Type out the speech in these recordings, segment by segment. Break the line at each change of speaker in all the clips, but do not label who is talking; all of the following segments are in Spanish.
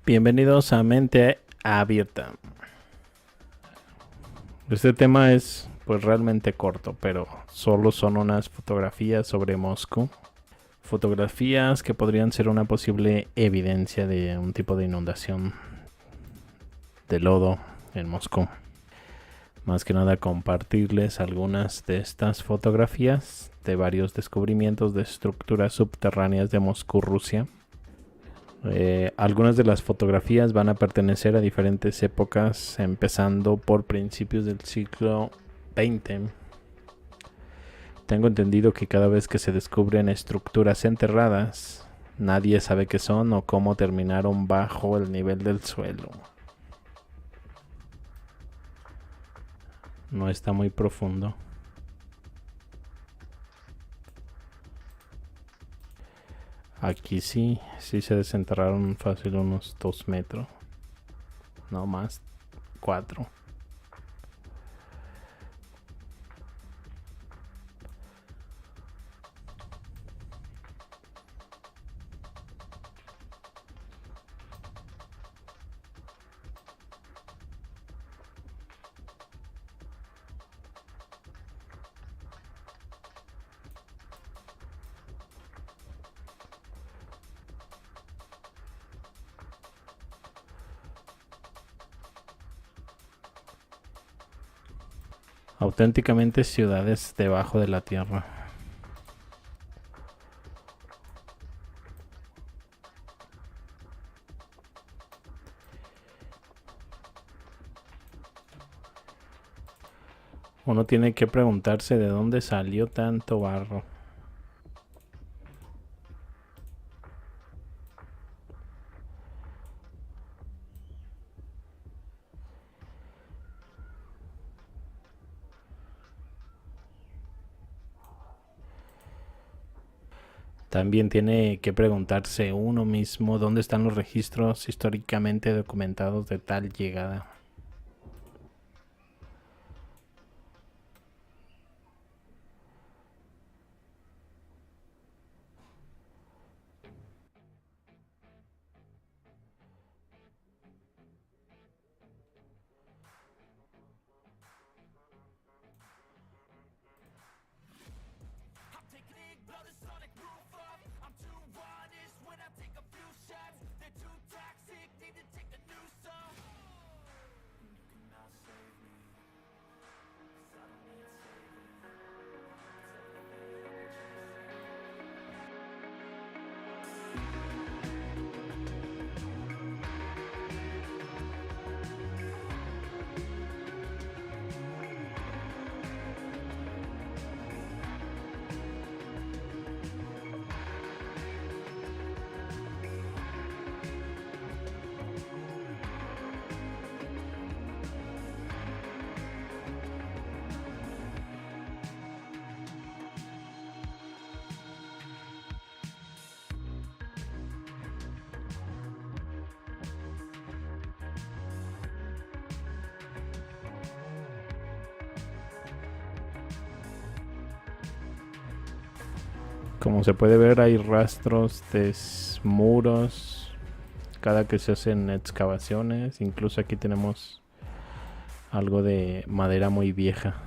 Bienvenidos a Mente Abierta. Este tema es pues realmente corto, pero solo son unas fotografías sobre Moscú. Fotografías que podrían ser una posible evidencia de un tipo de inundación de lodo en Moscú. Más que nada compartirles algunas de estas fotografías de varios descubrimientos de estructuras subterráneas de Moscú, Rusia. Algunas de las fotografías van a pertenecer a diferentes épocas, empezando por principios del siglo XX. Tengo entendido que cada vez que se descubren estructuras enterradas, nadie sabe qué son o cómo terminaron bajo el nivel del suelo. No está muy profundo. Aquí sí se desenterraron fácil unos 2 metros. No más, 4. Auténticamente ciudades debajo de la tierra. Uno tiene que preguntarse de dónde salió tanto barro. También tiene que preguntarse uno mismo dónde están los registros históricamente documentados de tal llegada. Como se puede ver, hay rastros de muros cada que se hacen excavaciones. Incluso aquí tenemos algo de madera muy vieja.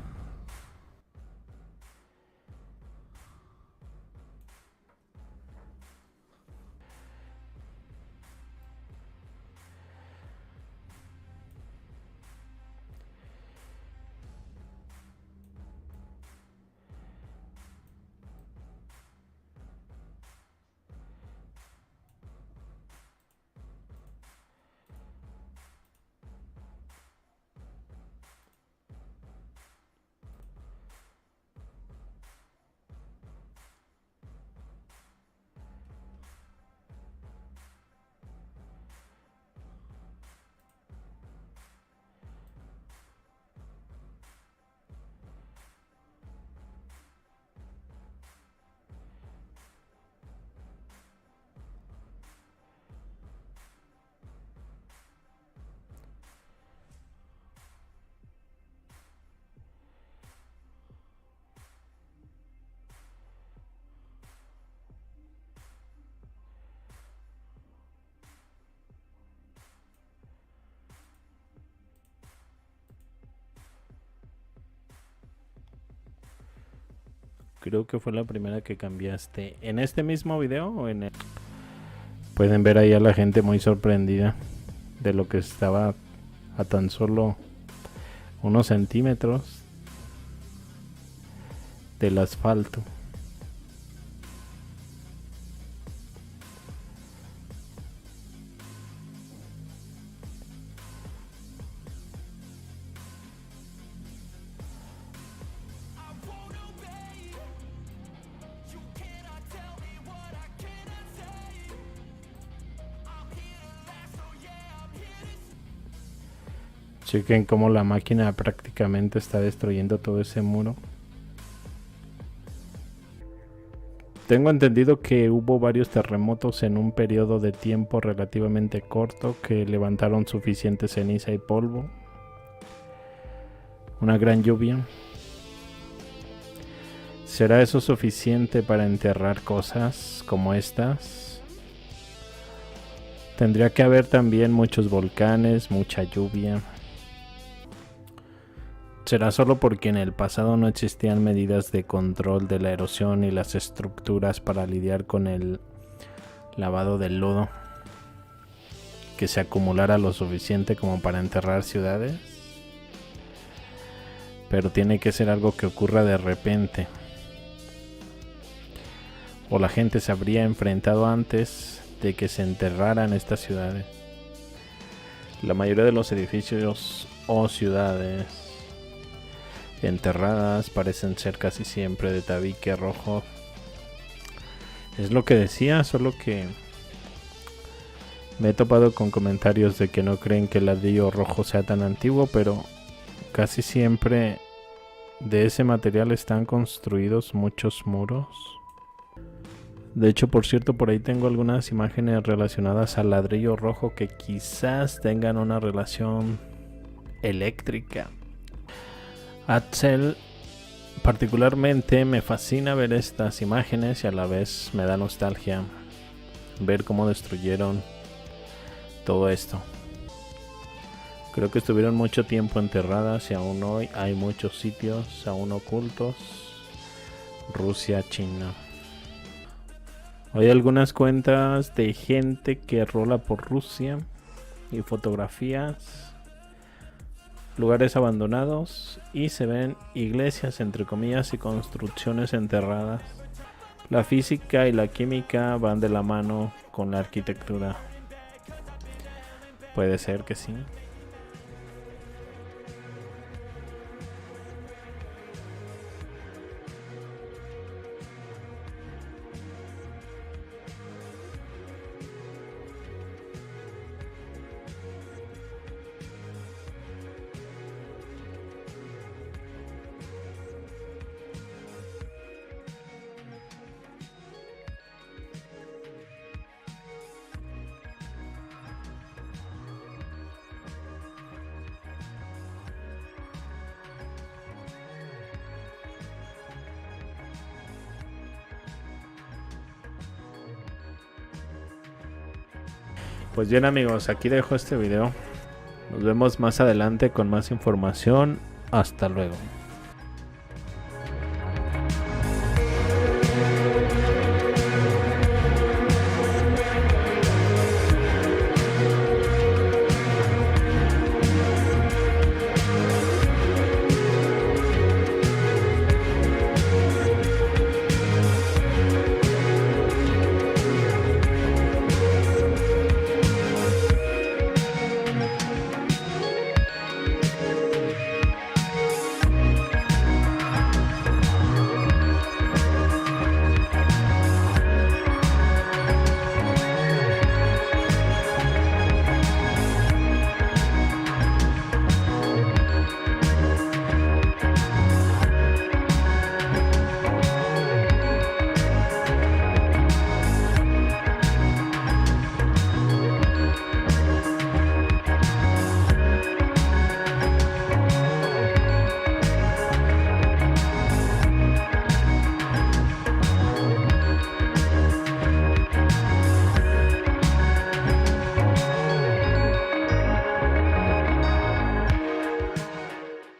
Creo que fue la primera que cambiaste. ¿En este mismo video o en el...? Pueden ver ahí a la gente muy sorprendida de lo que estaba a tan solo unos centímetros del asfalto. Chequen cómo la máquina prácticamente está destruyendo todo ese muro. Tengo entendido que hubo varios terremotos en un periodo de tiempo relativamente corto que levantaron suficiente ceniza y polvo. Una gran lluvia. ¿Será eso suficiente para enterrar cosas como estas? Tendría que haber también muchos volcanes, mucha lluvia. ¿Será solo porque en el pasado no existían medidas de control de la erosión y las estructuras para lidiar con el lavado del lodo que se acumulara lo suficiente como para enterrar ciudades? Pero tiene que ser algo que ocurra de repente. O la gente se habría enfrentado antes de que se enterraran estas ciudades. La mayoría de los edificios o ciudades enterradas parecen ser casi siempre de tabique rojo. Es lo que decía, solo que me he topado con comentarios de que no creen que el ladrillo rojo sea tan antiguo, pero casi siempre de ese material están construidos muchos muros. De hecho, por cierto, por ahí tengo algunas imágenes relacionadas al ladrillo rojo que quizás tengan una relación eléctrica. Axel, particularmente me fascina ver estas imágenes y a la vez me da nostalgia ver cómo destruyeron todo esto. Creo que estuvieron mucho tiempo enterradas y aún hoy hay muchos sitios aún ocultos. Rusia, China. Hay algunas cuentas de gente que rola por Rusia y fotografías lugares abandonados y se ven iglesias entre comillas y construcciones enterradas. La física y la química van de la mano con la arquitectura. Puede ser que sí. Pues bien amigos, aquí dejo este video. Nos vemos más adelante con más información. Hasta luego.